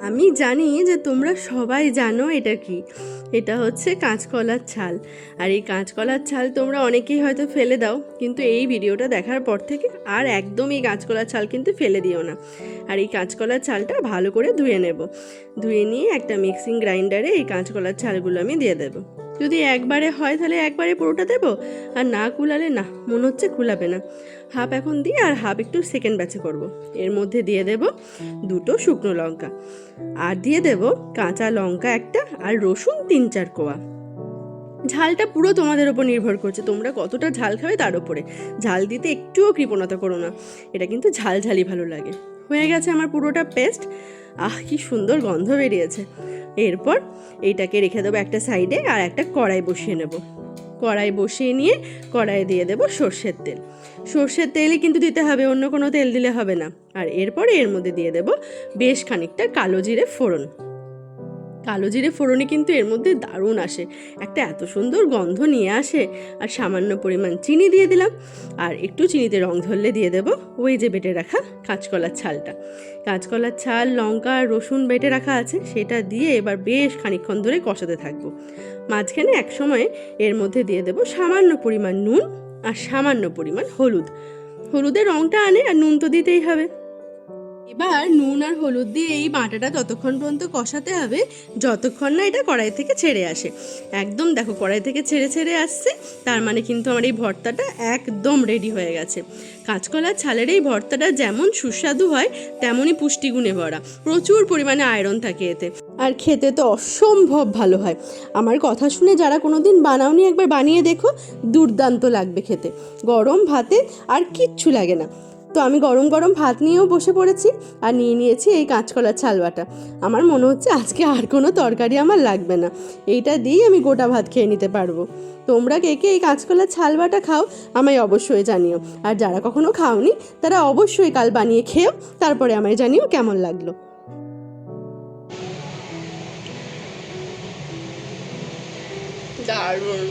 আমি জানি যে তোমরা সবাই জানো এটা কি। এটা হচ্ছে কাঁচকলার ছাল। আর এই কাঁচকলার ছাল তোমরা অনেকেই হয়তো ফেলে দাও, কিন্তু এই ভিডিওটা দেখার পর থেকে আর একদম এই কাঁচকলার ছাল কিন্তু ফেলে দিও না। আর এই কাঁচকলার ছালটা ভালো করে ধুয়ে নেব। ধুয়ে নিয়ে একটা মিক্সিং গ্রাইন্ডারে এই কাঁচকলার ছালগুলো আমি দিয়ে দেবো। যদি একবারে হয় তাহলে একবারে পুরোটা দেবো, আর না কুলালে না, মনে হচ্ছে কুলাবে না, হাফ এখন দিয়ে আর হাফ একটু সেকেন্ড ব্যাচে করব। এর মধ্যে দিয়ে দেব দুটো শুকনো লঙ্কা, আর দিয়ে দেব কাঁচা লঙ্কা একটা, আর রসুন 3-4 কোয়া। ঝালটা পুরো তোমাদের ওপর নির্ভর করছে, তোমরা কতটা ঝাল খাবে তার উপরে। ঝাল দিতে একটুও কৃপণতা করো না, এটা কিন্তু ঝালঝালি ভালো লাগে। হয়ে গেছে আমার পুরোটা পেস্ট। কি সুন্দর গন্ধ বেরিয়েছে। এরপর এইটাকে রেখে দেবো একটা সাইডে, আর একটা কড়াই বসিয়ে নেব। কড়াই বসিয়ে নিয়ে কড়াইয়ে দিয়ে দেবো সর্ষের তেল। সর্ষের তেলই কিন্তু দিতে হবে, অন্য কোনো তেল দিলে হবে না। আর এরপরে এর মধ্যে দিয়ে দেবো বেশ খানিকটা কালো জিরে ফোড়ন। কালো জিরে ফোড়নে কিন্তু এর মধ্যে দারুণ আসে, একটা এত সুন্দর গন্ধ নিয়ে আসে। আর সামান্য পরিমাণ চিনি দিয়ে দিলাম, আর একটু চিনিতে রং ধরলে দিয়ে দেবো ওই যে বেটে রাখা কাঁচকলার ছালটা। কাঁচকলার ছাল, লঙ্কা, রসুন বেটে রাখা আছে, সেটা দিয়ে এবার বেশ খানিকক্ষণ ধরে কষাতে থাকবো। মাঝখানে এক সময়ে এর মধ্যে দিয়ে দেবো সামান্য পরিমাণ নুন আর সামান্য পরিমাণ হলুদ। হলুদের রঙটা আনে, আর নুন তো দিতেই হবে। এবার নুন আর হলুদ দিয়ে এই বাটাটা ততক্ষণ পর্যন্ত কষাতে হবে যতক্ষণ না এটা কড়াই থেকে ছেড়ে আসে। একদম দেখো কড়াই থেকে ছেড়ে ছেড়ে আসছে, তার মানে কিন্তু আমার এই ভর্তাটা একদম রেডি হয়ে গেছে। কাঁচকলার ছালের এই ভর্তাটা যেমন সুস্বাদু হয় তেমনই পুষ্টিগুণে ভরা, প্রচুর পরিমাণে আয়রন থাকে এতে, আর খেতে তো অসম্ভব ভালো হয়। আমার কথা শুনে যারা কোনোদিন বানাওনি একবার বানিয়ে দেখো, দুর্দান্ত লাগবে খেতে। গরম ভাতে আর কিচ্ছু লাগে না। তো আমি গরম গরম ভাত নিয়েও বসে পড়েছি, আর নিয়ে নিয়েছি এই কাঁচকলার ছাল বাটা। আমার মনে হচ্ছে আজকে আর কোনো তরকারি আমার লাগবে না, এইটা দিয়েই আমি গোটা ভাত খেয়ে নিতে পারবো। তোমরা কে কে এই কাঁচকলার ছাল বাটা খাও আমায় অবশ্যই জানিও, আর যারা কখনো খাওনি তারা অবশ্যই কাল বানিয়ে খেও, তারপরে আমায় জানিও কেমন লাগলো। দারুণ।